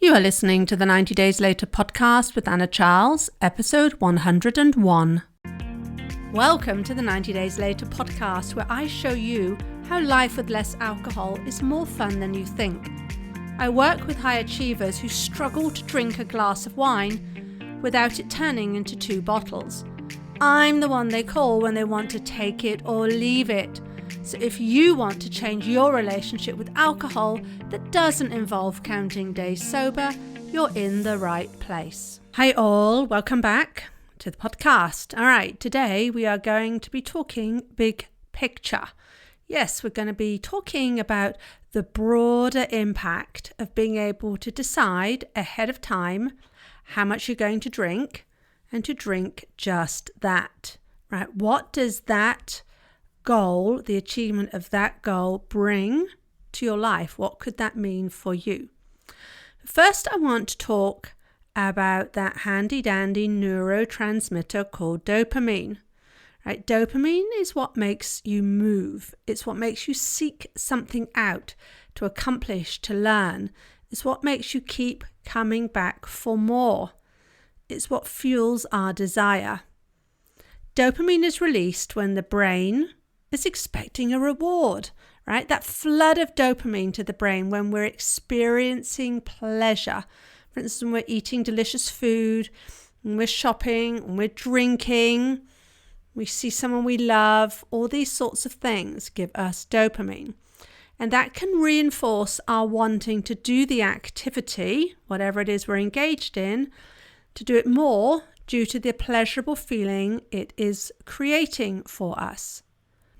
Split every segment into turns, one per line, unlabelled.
You are listening to the 90 Days Later podcast with Anna Charles, episode 101. Welcome to the 90 Days Later podcast, where I show you how life with less alcohol is more fun than you think. I work with high achievers who struggle to drink a glass of wine without it turning into 2 bottles. I'm the one they call when they want to take it or leave it. So if you want to change your relationship with alcohol that doesn't involve counting days sober, you're in the right place. Hi all, welcome back to the podcast. All right, today we are going to be talking big picture. Yes, we're going to be talking about the broader impact of being able to decide ahead of time how much you're going to drink and to drink just that, right? What does that goal, the achievement of that goal, bring to your life? What could that mean for you? First, I want to talk about that handy dandy neurotransmitter called dopamine. Right? Dopamine is what makes you move. It's what makes you seek something out, to accomplish, to learn. It's what makes you keep coming back for more. It's what fuels our desire. Dopamine is released when the brain is expecting a reward, right? That flood of dopamine to the brain when we're experiencing pleasure. For instance, when we're eating delicious food, when we're shopping, when we're drinking, we see someone we love, all these sorts of things give us dopamine. And that can reinforce our wanting to do the activity, whatever it is we're engaged in, to do it more due to the pleasurable feeling it is creating for us.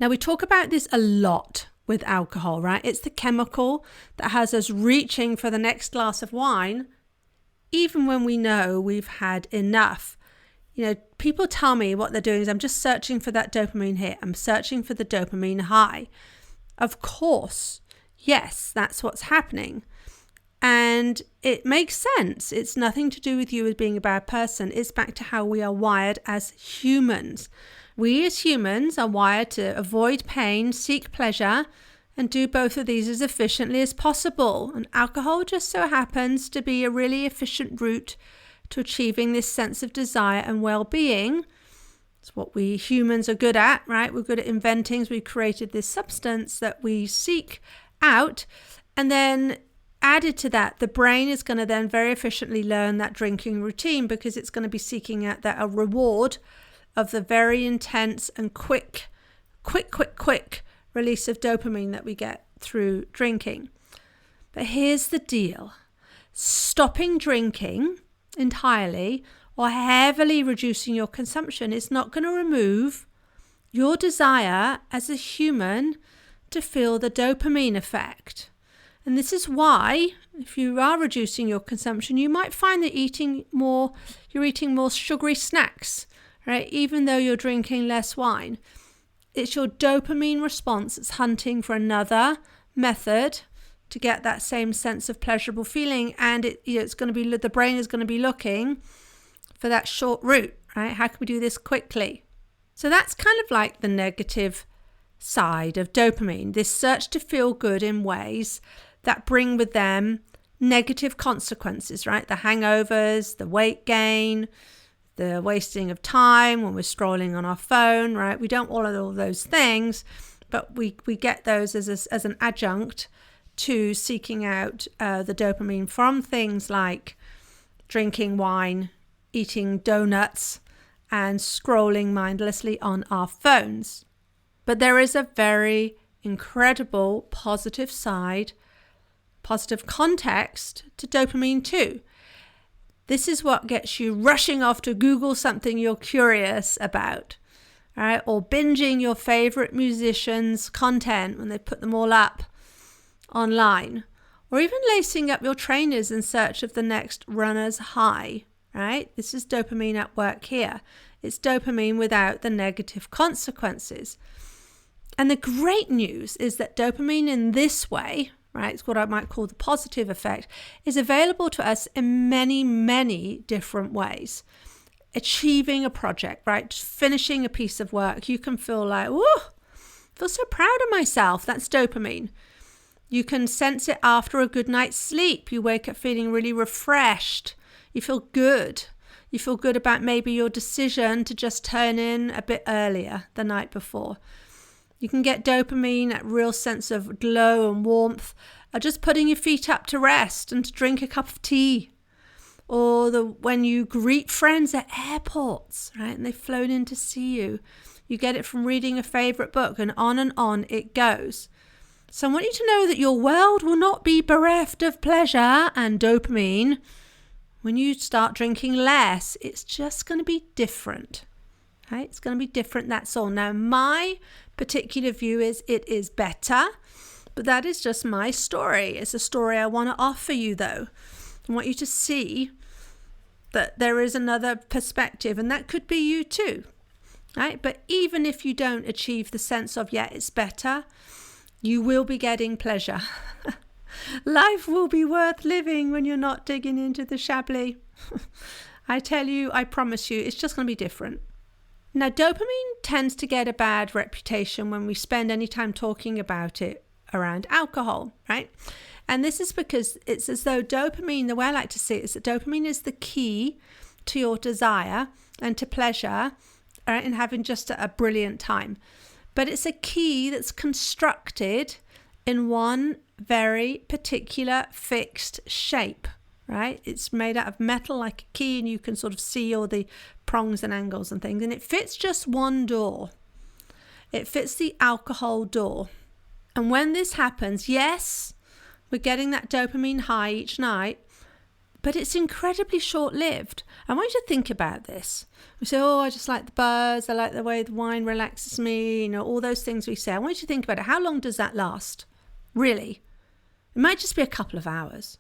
Now, we talk about this a lot with alcohol, right? It's the chemical that has us reaching for the next glass of wine, even when we know we've had enough. You know, people tell me what they're doing is, I'm just searching for that dopamine hit. I'm searching for the dopamine high. Of course, yes, that's what's happening. And it makes sense. It's nothing to do with you as being a bad person. It's back to how we are wired as humans. We as humans are wired to avoid pain, seek pleasure, and do both of these as efficiently as possible. And alcohol just so happens to be a really efficient route to achieving this sense of desire and well-being. It's what we humans are good at, right? We're good at inventing. So we created this substance that we seek out. And then added to that, the brain is going to then very efficiently learn that drinking routine because it's going to be seeking out that a reward of the very intense and quick release of dopamine that we get through drinking. But here's the deal. Stopping drinking entirely or heavily reducing your consumption is not going to remove your desire as a human to feel the dopamine effect. And this is why, if you are reducing your consumption, you might find that you're eating more sugary snacks, right? Even though you're drinking less wine. It's your dopamine response that's hunting for another method to get that same sense of pleasurable feeling. And it's going to be, the brain is going to be looking for that short route, right? How can we do this quickly? So that's kind of like the negative side of dopamine, this search to feel good in ways that bring with them negative consequences, right? The hangovers, the weight gain, the wasting of time when we're scrolling on our phone, right? We don't want all those things, but we get those as an adjunct to seeking out the dopamine from things like drinking wine, eating donuts, and scrolling mindlessly on our phones. But there is a very incredible positive side, positive context to dopamine too. This is what gets you rushing off to Google something you're curious about, all right? Or binging your favorite musicians' content when they put them all up online. Or even lacing up your trainers in search of the next runner's high, right? This is dopamine at work here. It's dopamine without the negative consequences. And the great news is that dopamine in this way, right, it's what I might call the positive effect, is available to us in many, many different ways. Achieving a project, right, just finishing a piece of work, you can feel like, whoa, I feel so proud of myself. That's dopamine. You can sense it after a good night's sleep. You wake up feeling really refreshed. You feel good. You feel good about maybe your decision to just turn in a bit earlier the night before. You can get dopamine, that real sense of glow and warmth, just putting your feet up to rest and to drink a cup of tea. Or when you greet friends at airports, right, and they've flown in to see you. You get it from reading a favourite book, and on it goes. So I want you to know that your world will not be bereft of pleasure and dopamine when you start drinking less. It's just going to be different. Okay? It's going to be different, that's all. Now, my particular view is it is better, but that is just my story. It's a story I want to offer you, though. I want you to see that there is another perspective, and that could be you too, right? But even if you don't achieve the sense of, it's better, you will be getting pleasure. Life will be worth living when you're not digging into the Chablis. I tell you, I promise you, it's just going to be different. Now, dopamine tends to get a bad reputation when we spend any time talking about it around alcohol, right? And this is because it's as though dopamine, the way I like to see it is that dopamine is the key to your desire and to pleasure, right, and having just a brilliant time. But it's a key that's constructed in one very particular fixed shape, right? It's made out of metal like a key, and you can sort of see all the prongs and angles and things. And it fits just one door. It fits the alcohol door. And when this happens, yes, we're getting that dopamine high each night, but it's incredibly short-lived. I want you to think about this. We say, I just like the buzz. I like the way the wine relaxes me. All those things we say. I want you to think about it. How long does that last? Really? It might just be a couple of hours.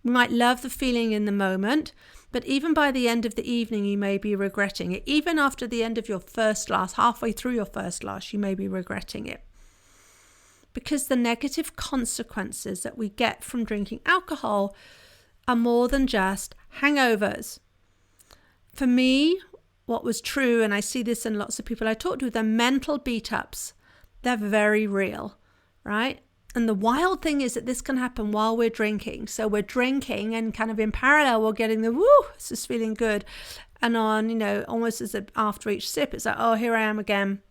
We might love the feeling in the moment, but even by the end of the evening, you may be regretting it. Even after the end of your first glass, halfway through your first glass, you may be regretting it. Because the negative consequences that we get from drinking alcohol are more than just hangovers. For me, what was true, and I see this in lots of people I talk to, the mental beat-ups, they're very real, right? And the wild thing is that this can happen while we're drinking. So we're drinking, and kind of in parallel, we're getting the this is feeling good. And on, almost as after each sip, it's like, here I am again.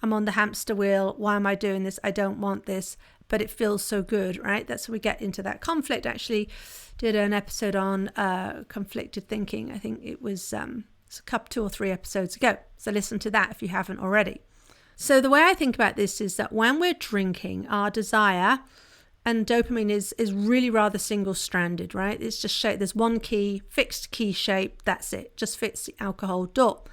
I'm on the hamster wheel. Why am I doing this? I don't want this, but it feels so good, right? That's when we get into that conflict. I actually did an episode on conflicted thinking. I think it was a couple, 2 or 3 episodes ago. So listen to that if you haven't already. So the way I think about this is that when we're drinking, our desire and dopamine is really rather single-stranded, right? It's just shape. There's one key, fixed key shape. That's it. Just fits the alcohol door.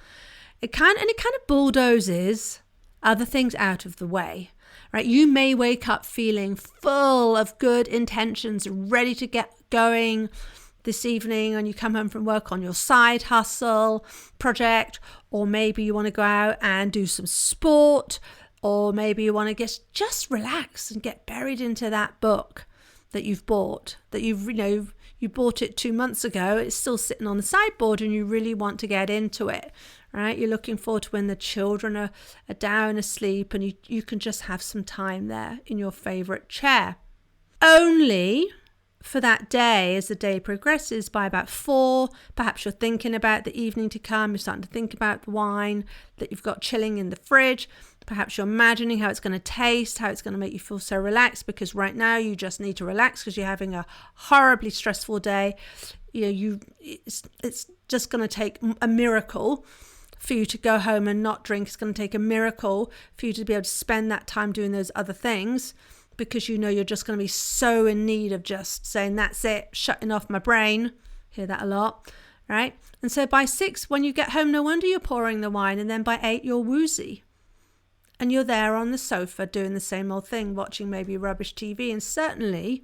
It kind of bulldozes other things out of the way, right? You may wake up feeling full of good intentions, ready to get going this evening, and you come home from work on your side hustle project, or maybe you want to go out and do some sport, or maybe you want to just relax and get buried into that book that you've bought, that you bought it 2 months ago. It's still sitting on the sideboard, and you really want to get into it. Right, you're looking forward to when the children are down asleep, and you can just have some time there in your favourite chair. Only for that day, as the day progresses, by about 4, perhaps you're thinking about the evening to come. You're starting to think about the wine that you've got chilling in the fridge. Perhaps you're imagining how it's going to taste, how it's going to make you feel so relaxed, because right now you just need to relax because you're having a horribly stressful day. It's just going to take a miracle for you to go home and not drink. It's going to take a miracle for you to be able to spend that time doing those other things, because you're just going to be so in need of just saying, that's it, shutting off my brain. Hear that a lot, right? And so by 6, when you get home, no wonder you're pouring the wine. And then by 8, you're woozy. And you're there on the sofa doing the same old thing, watching maybe rubbish TV, and certainly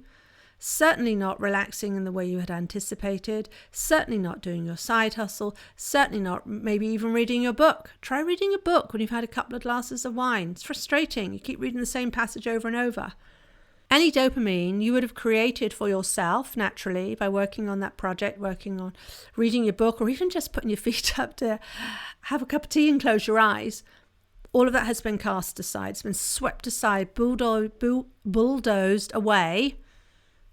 not relaxing in the way you had anticipated, certainly not doing your side hustle, certainly not maybe even reading your book. Try reading a book when you've had a couple of glasses of wine. It's frustrating. You keep reading the same passage over and over. Any dopamine you would have created for yourself naturally by working on that project, working on reading your book, or even just putting your feet up to have a cup of tea and close your eyes, all of that has been cast aside. It's been swept aside, bulldozed away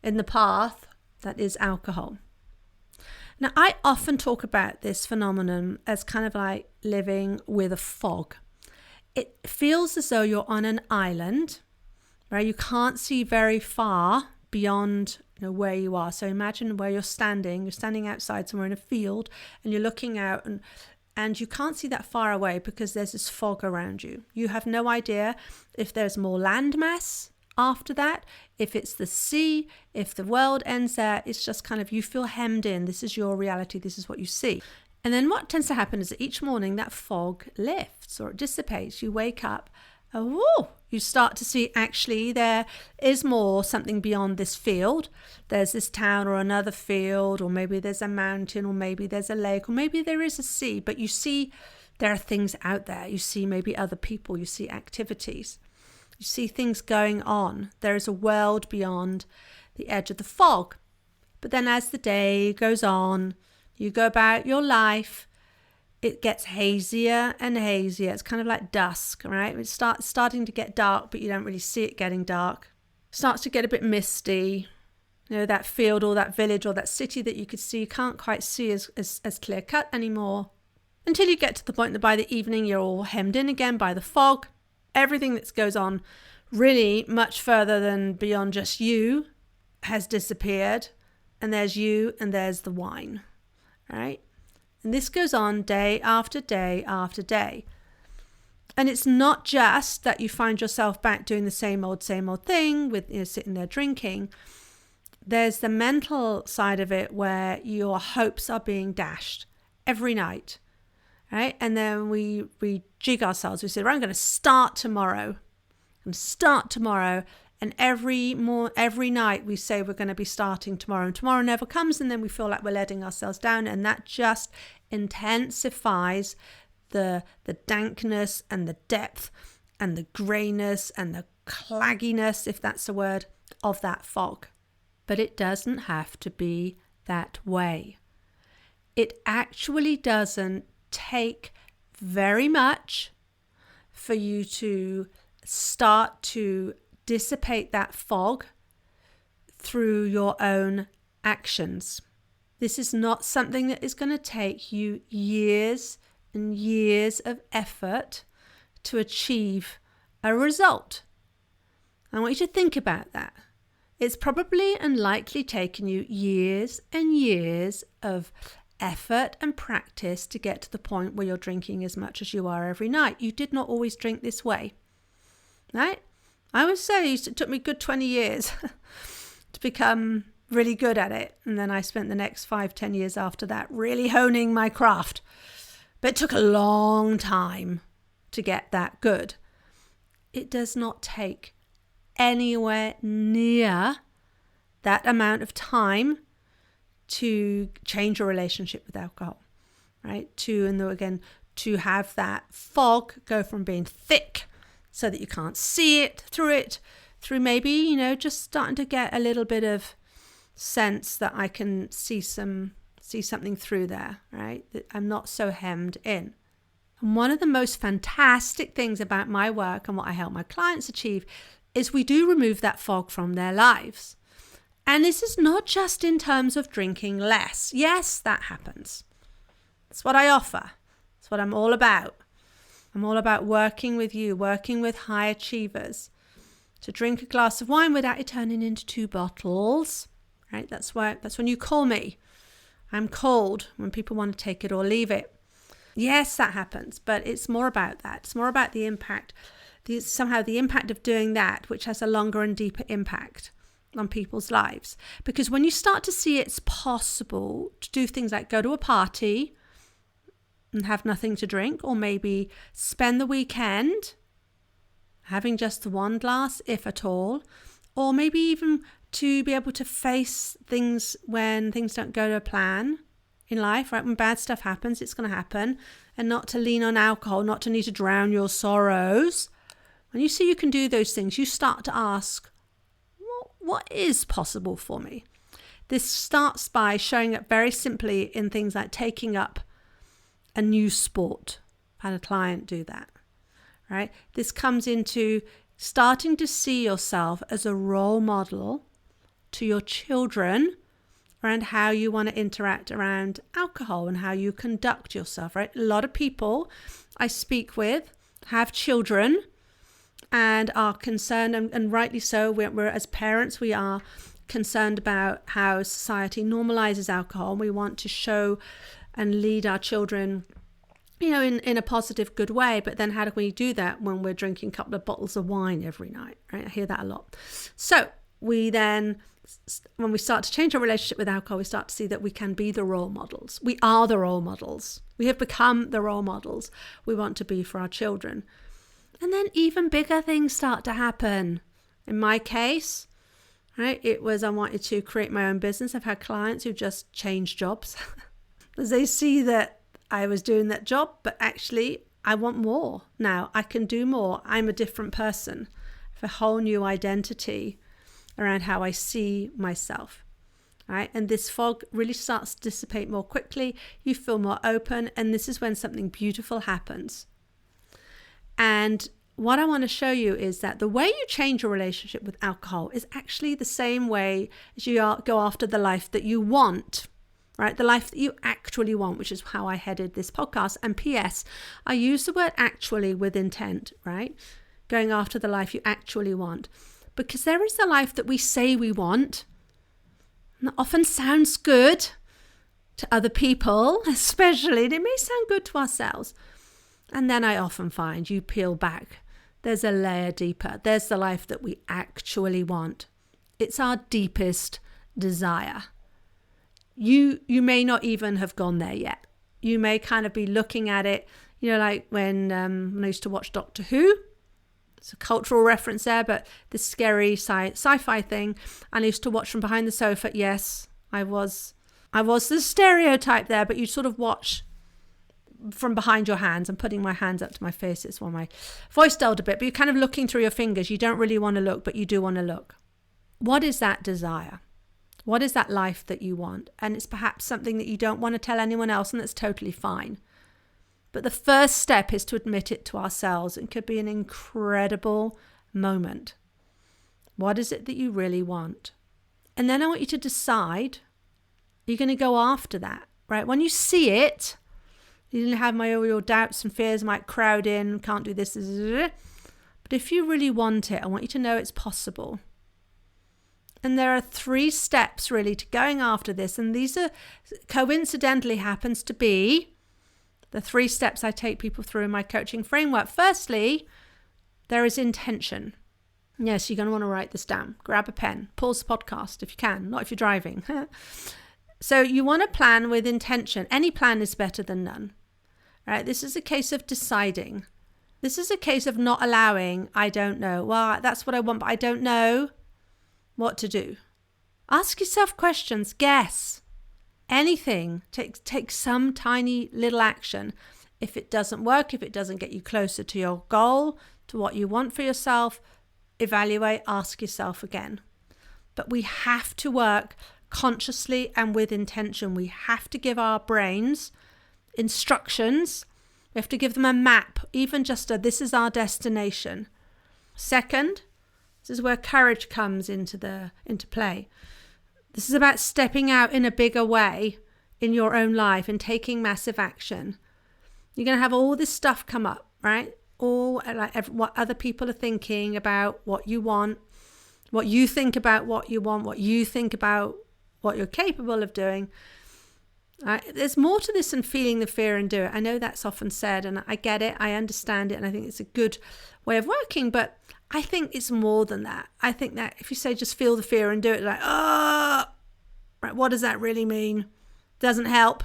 in the path that is alcohol. Now, I often talk about this phenomenon as kind of like living with a fog. It feels as though you're on an island, right? You can't see very far beyond where you are. So imagine where you're standing outside somewhere in a field, and you're looking out, and you can't see that far away because there's this fog around you. You have no idea if there's more landmass after that, if it's the sea, if the world ends there. It's just kind of, you feel hemmed in. This is your reality. This is what you see. And then what tends to happen is that each morning that fog lifts or it dissipates. You wake up and you start to see actually there is more, something beyond this field. There's this town or another field, or maybe there's a mountain, or maybe there's a lake, or maybe there is a sea, but you see there are things out there. You see maybe other people, you see activities. You see things going on. There is a world beyond the edge of the fog. But then as the day goes on, you go about your life, it gets hazier and hazier. It's kind of like dusk, right? It's starting to get dark, but you don't really see it getting dark. It starts to get a bit misty. That field or that village or that city that you could see, you can't quite see as clear cut anymore. Until you get to the point that by the evening, you're all hemmed in again by the fog. Everything that goes on really much further than beyond just you has disappeared. And there's you and there's the wine, right? And this goes on day after day after day. And it's not just that you find yourself back doing the same old thing with sitting there drinking. There's the mental side of it where your hopes are being dashed every night. Right? And then we jig ourselves. We say, I'm going to start tomorrow. And every night we say we're going to be starting tomorrow. And tomorrow never comes. And then we feel like we're letting ourselves down. And that just intensifies the dankness and the depth and the greyness and the clagginess, if that's a word, of that fog. But it doesn't have to be that way. It actually doesn't take very much for you to start to dissipate that fog through your own actions. This is not something that is going to take you years and years of effort to achieve a result. I want you to think about that. It's probably unlikely taken you years and years of effort and practice to get to the point where you're drinking as much as you are every night. You did not always drink this way, right? I would say it took me a good 20 years to become really good at it. And then I spent the next 5-10 years after that really honing my craft. But it took a long time to get that good. It does not take anywhere near that amount of time to change your relationship with alcohol, right? To have that fog go from being thick so that you can't see it, through maybe, just starting to get a little bit of sense that I can see something through there, right? That I'm not so hemmed in. And one of the most fantastic things about my work and what I help my clients achieve is we do remove that fog from their lives. And this is not just in terms of drinking less. Yes, that happens. That's what I offer. That's what I'm all about. I'm all about working with you, working with high achievers to drink a glass of wine without it turning into 2 bottles, right? That's when you call me. I'm called when people want to take it or leave it. Yes, that happens, but it's more about that. It's more about the impact, the impact of doing that, which has a longer and deeper impact on people's lives. Because when you start to see it's possible to do things like go to a party and have nothing to drink, or maybe spend the weekend having just the 1 glass, if at all, or maybe even to be able to face things when things don't go to plan in life, right? When bad stuff happens, it's going to happen, and not to lean on alcohol, not to need to drown your sorrows. When you see you can do those things, you start to ask, what is possible for me? This starts by showing up very simply in things like taking up a new sport. I had a client do that, right? This comes into starting to see yourself as a role model to your children around how you want to interact around alcohol and how you conduct yourself, right? A lot of people I speak with have children and are concerned, and rightly so. We're as parents, we are concerned about how society normalizes alcohol. We want to show and lead our children, in a positive, good way. But then how do we do that when we're drinking a couple of bottles of wine every night, right? I hear that a lot. So we then, when we start to change our relationship with alcohol, we start to see that we can be the role models. We are the role models. We have become the role models we want to be for our children. And then even bigger things start to happen. In my case, right, it was I wanted to create my own business. I've had clients who just changed jobs as they see that I was doing that job, but actually I want more now. I can do more. I'm a different person. I have a whole new identity around how I see myself, right? And this fog really starts to dissipate more quickly. You feel more open, and this is when something beautiful happens. And what I want to show you is that the way you change your relationship with alcohol is actually the same way as you go after the life that you want, right? The life that you actually want, which is how I headed this podcast. And P.S., I use the word actually with intent, right? Going after the life you actually want. Because there is the life that we say we want. And that often sounds good to other people, especially. And it may sound good to ourselves. And then I often find you peel back. There's a layer deeper. There's the life that we actually want. It's our deepest desire. You may not even have gone there yet. You may kind of be looking at it, like when I used to watch Doctor Who. It's a cultural reference there, but this scary sci-fi thing. And I used to watch from behind the sofa. Yes, I was the stereotype there, but you sort of watch from behind your hands. I'm putting my hands up to my face. It's why my voice dulled a bit, but you're kind of looking through your fingers. You don't really want to look, but you do want to look. What is that desire? What is that life that you want? And it's perhaps something that you don't want to tell anyone else, and that's totally fine. But the first step is to admit it to ourselves. It could be an incredible moment. What is it that you really want? And then I want you to decide, you're going to go after that, right? When you see it, you didn't have all your doubts and fears might crowd in, can't do this. But if you really want it, I want you to know it's possible. And there are 3 steps really to going after this. And these are coincidentally happens to be the 3 steps I take people through in my coaching framework. Firstly, there is intention. Yes, you're going to want to write this down. Grab a pen, pause the podcast if you can, not if you're driving. So you want to plan with intention. Any plan is better than none. Right? This is a case of deciding. This is a case of not allowing, I don't know. Well, that's what I want, but I don't know what to do. Ask yourself questions. Guess. Anything. Take some tiny little action. If it doesn't work, if it doesn't get you closer to your goal, to what you want for yourself, evaluate, ask yourself again. But we have to work consciously and with intention. We have to give our brains instructions. We have to give them a map, even just this is our destination. Second, this is where courage comes into play. This is about stepping out in a bigger way in your own life and taking massive action. You're going to have all this stuff come up, right? All what other people are thinking about what you want, what you think about what you want, what you think about what you're capable of doing. There's more to this than feeling the fear and do it. I know that's often said, and I get it. I understand it, and I think it's a good way of working. But I think it's more than that. I think that if you say just feel the fear and do it, right, what does that really mean? Doesn't help.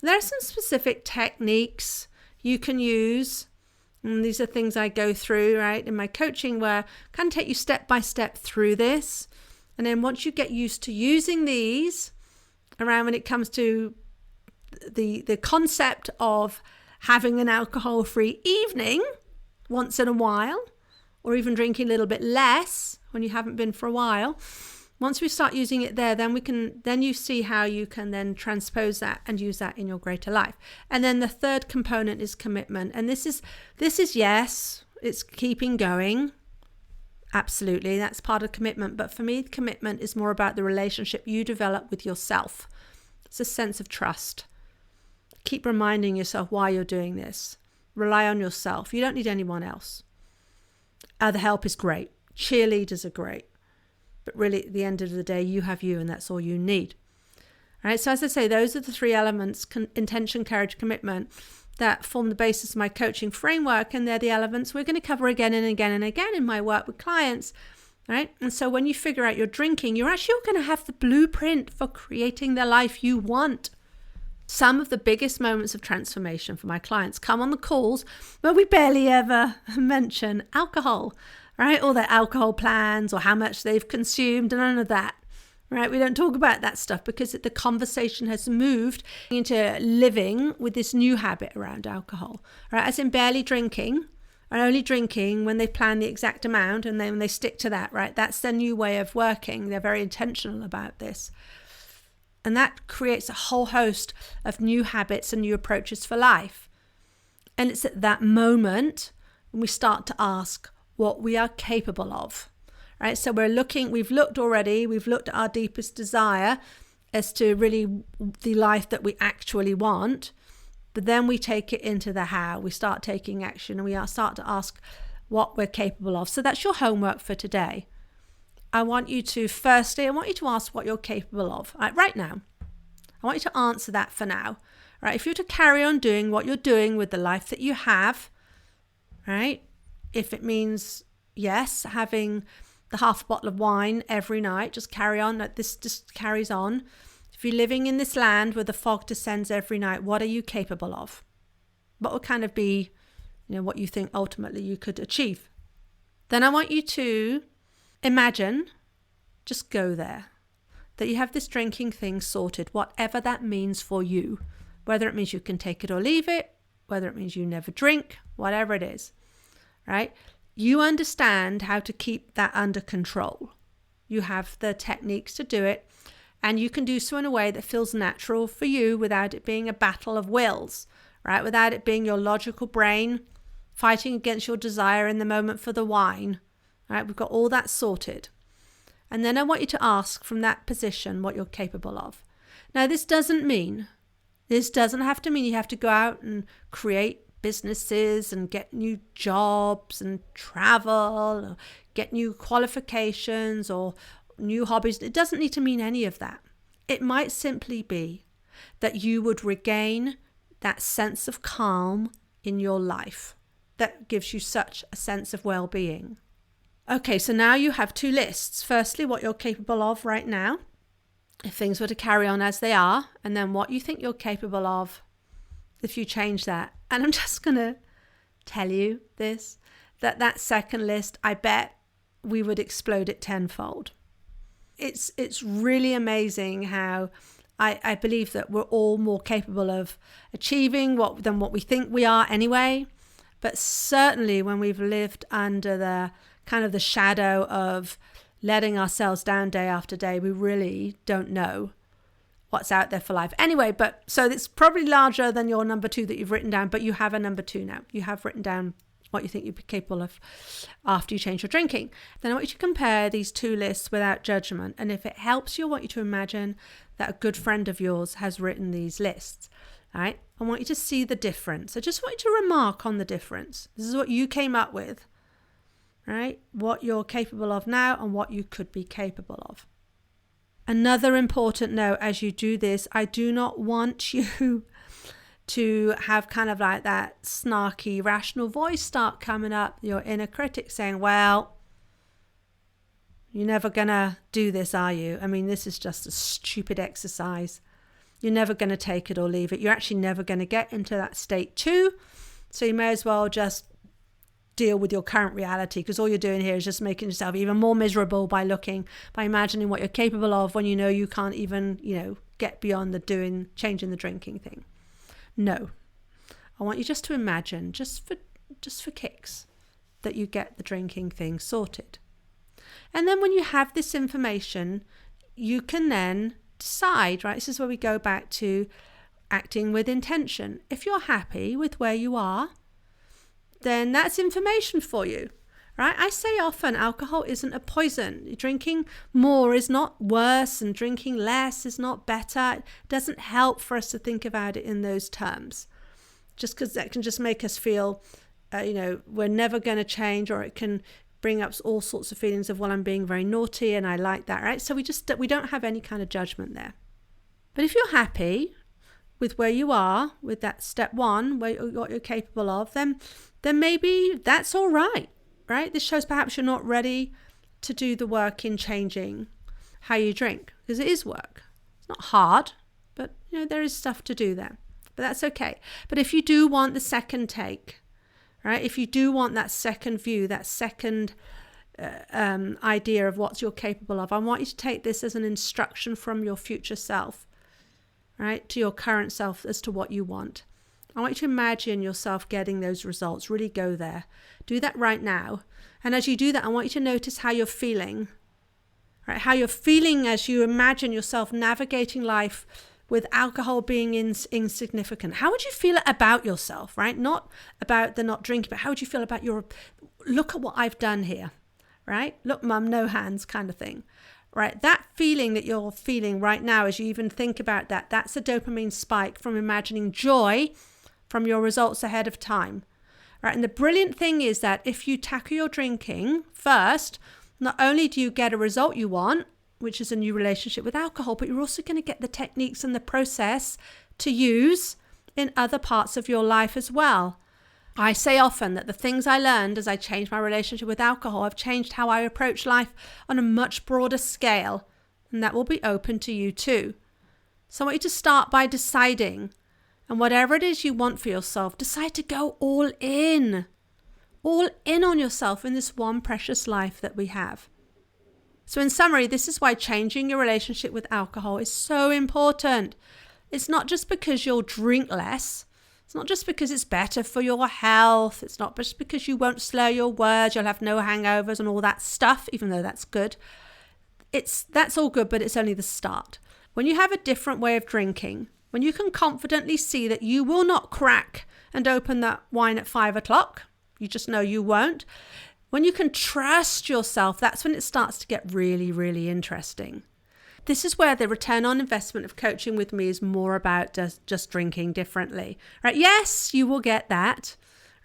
There are some specific techniques you can use. And these are things I go through, right, in my coaching, where I kind of take you step by step through this. And then once you get used to using these around when it comes to the concept of having an alcohol-free evening once in a while, or even drinking a little bit less when you haven't been for a while, Once we start using it there, then you see how you can then transpose that and use that in your greater life. And then the third component is commitment. And this is yes, it's keeping going. Absolutely, that's part of commitment. But for me, commitment is more about the relationship you develop with yourself. It's a sense of trust. Keep reminding yourself why you're doing this. Rely on yourself. You don't need anyone else. Other help is great. Cheerleaders are great. But really, at the end of the day, you have you, and that's all you need. All right, so as I say, those are the three elements, intention, courage, commitment, that form the basis of my coaching framework, and they're the elements we're going to cover again and again and again in my work with clients, right? And so when you figure out your drinking, you're actually going to have the blueprint for creating the life you want. Some of the biggest moments of transformation for my clients come on the calls where we barely ever mention alcohol, right? Or their alcohol plans or how much they've consumed, none of that. Right, we don't talk about that stuff because the conversation has moved into living with this new habit around alcohol. Right, as in barely drinking and only drinking when they plan the exact amount and then they stick to that. Right, that's their new way of working. They're very intentional about this, and that creates a whole host of new habits and new approaches for life. And it's at that moment when we start to ask what we are capable of. Right, so we've looked at our deepest desire as to really the life that we actually want, but then we take it into the how. We start taking action and we start to ask what we're capable of. So that's your homework for today. I want you to ask what you're capable of right now. I want you to answer that for now. Right, if you're to carry on doing what you're doing with the life that you have, right, if it means, yes, having the half a bottle of wine every night, just carry on. This just carries on. If you're living in this land where the fog descends every night, what are you capable of? What would kind of be, what you think ultimately you could achieve? Then I want you to imagine, just go there, that you have this drinking thing sorted, whatever that means for you, whether it means you can take it or leave it, whether it means you never drink, whatever it is, right? You understand how to keep that under control. You have the techniques to do it, and you can do so in a way that feels natural for you without it being a battle of wills, right? Without it being your logical brain fighting against your desire in the moment for the wine, right? We've got all that sorted. And then I want you to ask from that position what you're capable of. Now, this doesn't have to mean you have to go out and create businesses and get new jobs and travel or get new qualifications or new hobbies. It doesn't need to mean any of that. It might simply be that you would regain that sense of calm in your life that gives you such a sense of well-being. Okay, so now you have two lists. Firstly, what you're capable of right now, if things were to carry on as they are, and then what you think you're capable of if you change that. And I'm just going to tell you this, that second list, I bet we would explode it tenfold. It's really amazing how I believe that we're all more capable of achieving than what we think we are anyway. But certainly when we've lived under the kind of the shadow of letting ourselves down day after day, we really don't know what's out there for life. Anyway, so it's probably larger than your number 2 that you've written down, but you have a number 2 now. You have written down what you think you'd be capable of after you change your drinking. Then I want you to compare these two lists without judgment. And if it helps you, I want you to imagine that a good friend of yours has written these lists. All right? I want you to see the difference. I just want you to remark on the difference. This is what you came up with, right? What you're capable of now and what you could be capable of. Another important note as you do this, I do not want you to have kind of like that snarky, rational voice start coming up, your inner critic saying, well, you're never going to do this, are you? I mean, this is just a stupid exercise. You're never going to take it or leave it. You're actually never going to get into that state too. So you may as well just deal with your current reality, because all you're doing here is just making yourself even more miserable by imagining what you're capable of when you know you can't even, get beyond the changing the drinking thing. No, I want you just to imagine, just for kicks, that you get the drinking thing sorted. And then when you have this information, you can then decide, right? This is where we go back to acting with intention. If you're happy with where you are, then that's information for you, right? I say often, alcohol isn't a poison. Drinking more is not worse, and drinking less is not better. It doesn't help for us to think about it in those terms, just because that can just make us feel, we're never going to change, or it can bring up all sorts of feelings of, well, I'm being very naughty and I like that, right? So we don't have any kind of judgment there. But if you're happy with where you are, with that step one, what you're capable of, then maybe that's all right, right? This shows perhaps you're not ready to do the work in changing how you drink, because it is work. It's not hard, but there is stuff to do there. But that's okay. But if you do want the second take, right? If you do want that second view, that second idea of what you're capable of, I want you to take this as an instruction from your future self, right, to your current self as to what you want. I want you to imagine yourself getting those results. Really go there. Do that right now. And as you do that, I want you to notice how you're feeling, right? How you're feeling as you imagine yourself navigating life with alcohol being insignificant. How would you feel about yourself, right? Not about the not drinking, but how would you feel about look at what I've done here, right? Look, mum, no hands kind of thing, right? That feeling that you're feeling right now as you even think about that, that's a dopamine spike from imagining joy from your results ahead of time, right? And the brilliant thing is that if you tackle your drinking first, not only do you get a result you want, which is a new relationship with alcohol, but you're also going to get the techniques and the process to use in other parts of your life as well. I say often that the things I learned as I changed my relationship with alcohol have changed how I approach life on a much broader scale, and that will be open to you too. So I want you to start by deciding, and whatever it is you want for yourself, decide to go all in on yourself in this one precious life that we have. So in summary, this is why changing your relationship with alcohol is so important. It's not just because you'll drink less. It's not just because it's better for your health. It's not just because you won't slur your words, you'll have no hangovers and all that stuff, even though that's good. That's all good, but it's only the start. When you have a different way of drinking, when you can confidently see that you will not crack and open that wine at 5 o'clock, you just know you won't. When you can trust yourself, that's when it starts to get really, really interesting. This is where the return on investment of coaching with me is more about just drinking differently, right? Yes, you will get that,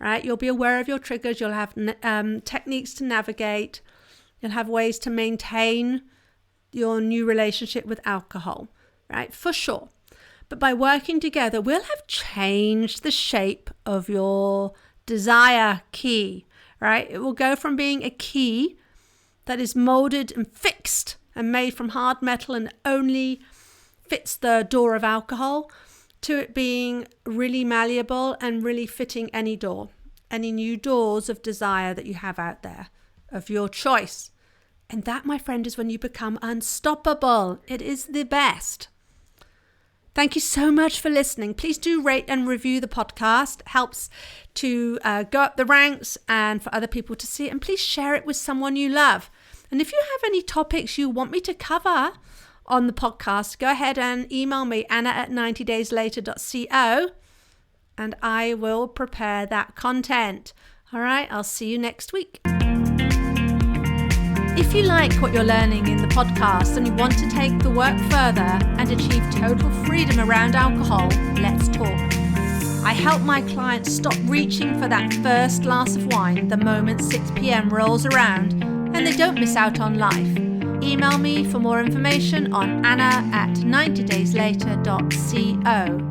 right? You'll be aware of your triggers. You'll have techniques to navigate. You'll have ways to maintain your new relationship with alcohol, right? For sure. But by working together, we'll have changed the shape of your desire key, right? It will go from being a key that is molded and fixed and made from hard metal and only fits the door of alcohol, to it being really malleable and really fitting any door, any new doors of desire that you have out there of your choice. And that, my friend, is when you become unstoppable. It is the best. Thank you so much for listening. Please do rate and review the podcast. It helps to go up the ranks and for other people to see it. And please share it with someone you love. And if you have any topics you want me to cover on the podcast, go ahead and email me, anna@90dayslater.co, and I will prepare that content. All right, I'll see you next week. If you like what you're learning in the podcast and you want to take the work further and achieve total freedom around alcohol, let's talk. I help my clients stop reaching for that first glass of wine the moment 6 p.m. rolls around, and they don't miss out on life. Email me for more information on anna@90dayslater.co.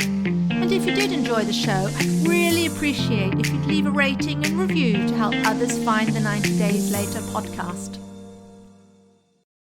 And if you did enjoy the show, I'd really appreciate if you'd leave a rating and review to help others find the 90 Days Later podcast.